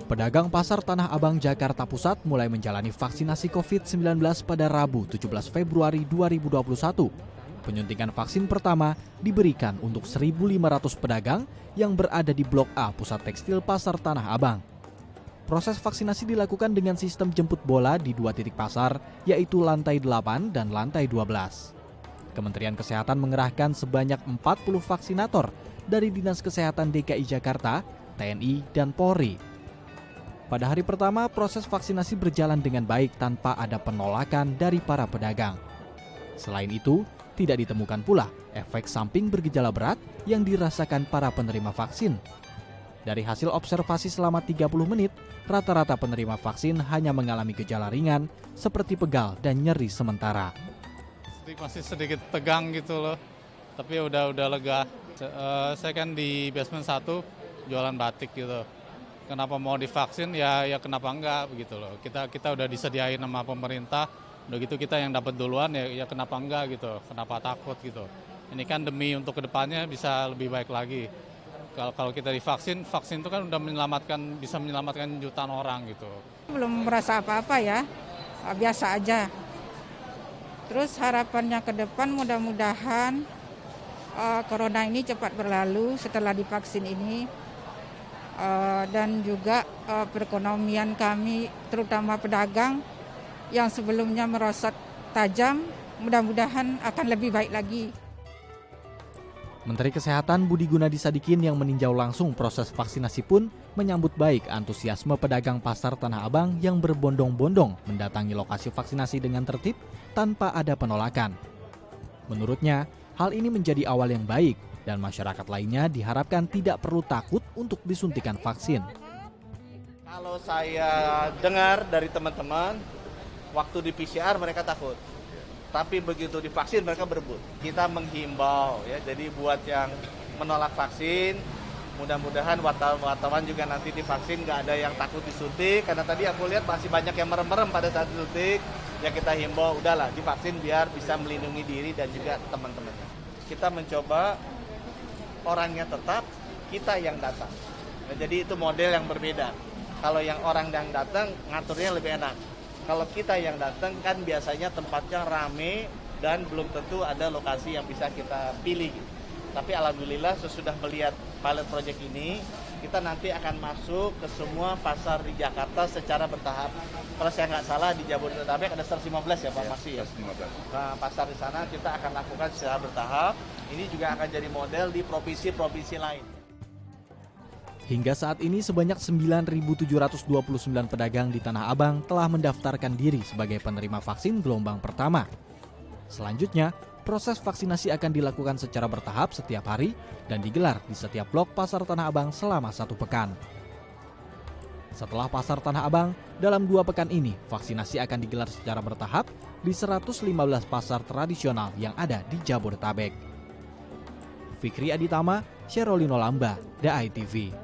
Pedagang Pasar Tanah Abang, Jakarta Pusat mulai menjalani vaksinasi COVID-19 pada Rabu 17 Februari 2021. Penyuntikan vaksin pertama diberikan untuk 1.500 pedagang yang berada di Blok A Pusat Tekstil Pasar Tanah Abang. Proses vaksinasi dilakukan dengan sistem jemput bola di 2 titik pasar, yaitu lantai 8 dan lantai 12. Kementerian Kesehatan mengerahkan sebanyak 40 vaksinator dari Dinas Kesehatan DKI Jakarta, TNI, dan Polri. Pada hari pertama, proses vaksinasi berjalan dengan baik tanpa ada penolakan dari para pedagang. Selain itu, tidak ditemukan pula efek samping bergejala berat yang dirasakan para penerima vaksin. Dari hasil observasi selama 30 menit, rata-rata penerima vaksin hanya mengalami gejala ringan seperti pegal dan nyeri sementara. Masih sedikit tegang gitu loh, tapi udah lega. Saya kan di basement 1 jualan batik gitu. Kenapa mau divaksin ya kenapa enggak begitu loh. Kita udah disediain sama pemerintah, udah gitu kita yang dapat duluan ya kenapa enggak gitu. Kenapa takut gitu. Ini kan demi untuk kedepannya bisa lebih baik lagi. Kalau kita divaksin, vaksin itu kan udah bisa menyelamatkan jutaan orang gitu. Belum merasa apa-apa ya, biasa aja. Terus harapannya ke depan mudah-mudahan corona ini cepat berlalu setelah divaksin ini. Dan juga perekonomian kami, terutama pedagang yang sebelumnya merosot tajam, mudah-mudahan akan lebih baik lagi. Menteri Kesehatan Budi Gunadi Sadikin yang meninjau langsung proses vaksinasi pun menyambut baik antusiasme pedagang Pasar Tanah Abang yang berbondong-bondong mendatangi lokasi vaksinasi dengan tertib tanpa ada penolakan. Menurutnya, hal ini menjadi awal yang baik dan masyarakat lainnya diharapkan tidak perlu takut untuk disuntikan vaksin. Kalau saya dengar dari teman-teman, waktu di PCR mereka takut. Tapi begitu divaksin mereka berebut. Kita menghimbau ya, jadi buat yang menolak vaksin, mudah-mudahan wartawan juga nanti divaksin nggak ada yang takut disuntik. Karena tadi aku lihat masih banyak yang merem-merem pada saat disuntik. Ya kita himbau, udahlah divaksin biar bisa melindungi diri dan juga teman-temannya. Kita mencoba orangnya tetap, kita yang datang. Nah, jadi itu model yang berbeda. Kalau yang orang yang datang, ngaturnya lebih enak. Kalau kita yang datang kan biasanya tempatnya rame dan belum tentu ada lokasi yang bisa kita pilih. Tapi alhamdulillah sesudah melihat pilot project ini, kita nanti akan masuk ke semua pasar di Jakarta secara bertahap. Kalau saya nggak salah di Jabodetabek ada 115 ya Pak Masih ya. Nah, pasar di sana kita akan lakukan secara bertahap. Ini juga akan jadi model di provinsi-provinsi lain. Hingga saat ini sebanyak 9.729 pedagang di Tanah Abang telah mendaftarkan diri sebagai penerima vaksin gelombang pertama. Selanjutnya, proses vaksinasi akan dilakukan secara bertahap setiap hari dan digelar di setiap blok Pasar Tanah Abang selama 1 pekan. Setelah Pasar Tanah Abang, dalam 2 pekan ini vaksinasi akan digelar secara bertahap di 115 pasar tradisional yang ada di Jabodetabek. Fikri Aditama, Sherolino Lamba, DAI TV.